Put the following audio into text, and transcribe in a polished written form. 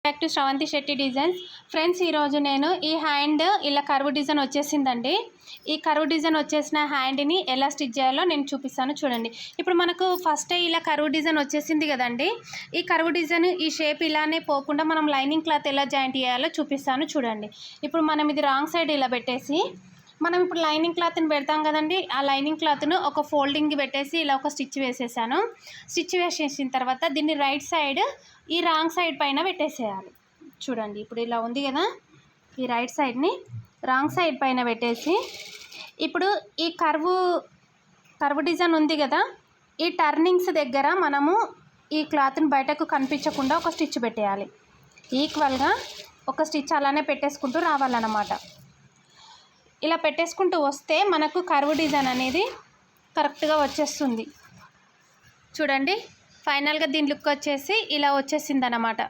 Back to Sravanthi Shetty designs. Friends, ఈరోజు నేను ఈ హ్యాండ్ ఇలా కర్వ్ డిజైన్ వచ్చేసిందండి. ఈ కర్వ్ డిజైన్ వచ్చేసిన హ్యాండ్ని ఎలా స్టిచ్ చేయాలో నేను చూపిస్తాను చూడండి. ఇప్పుడు మనకు ఫస్ట్ ఇలా కర్వ్ డిజైన్ వచ్చేసింది కదండి. ఈ కర్వ్ డిజైన్ ఈ షేప్ ఇలానే పోకుండా మనం లైనింగ్ క్లాత్ ఎలా జాయింట్ చేయాలో చూపిస్తాను చూడండి. ఇప్పుడు మనం ఇది రాంగ్ సైడ్ ఇలా పెట్టేసి మనం ఇప్పుడు లైనింగ్ క్లాత్ని పెడతాం కదండి. ఆ లైనింగ్ క్లాత్ను ఒక ఫోల్డింగ్ పెట్టేసి ఇలా ఒక స్టిచ్ వేసేసాను. స్టిచ్ వేసేసిన తర్వాత దీన్ని రైట్ సైడ్ ఈ రాంగ్ సైడ్ పైన పెట్టేసేయాలి. చూడండి, ఇప్పుడు ఇలా ఉంది కదా. ఈ రైట్ సైడ్ని రాంగ్ సైడ్ పైన పెట్టేసి ఇప్పుడు ఈ కర్వ్ డిజైన్ ఉంది కదా, ఈ టర్నింగ్స్ దగ్గర మనము ఈ క్లాత్ని బయటకు కనిపించకుండా ఒక స్టిచ్ పెట్టేయాలి. ఈక్వల్గా ఒక స్టిచ్ అలానే పెట్టేసుకుంటూ రావాలన్నమాట. ఇలా పెట్టేసుకుంటూ వస్తే మనకు కర్వ్ డిజైన్ అనేది కరెక్ట్గా వచ్చేస్తుంది. చూడండి, ఫైనల్గా దీని లుక్ వచ్చేసి ఇలా వచ్చేసింది అన్నమాట.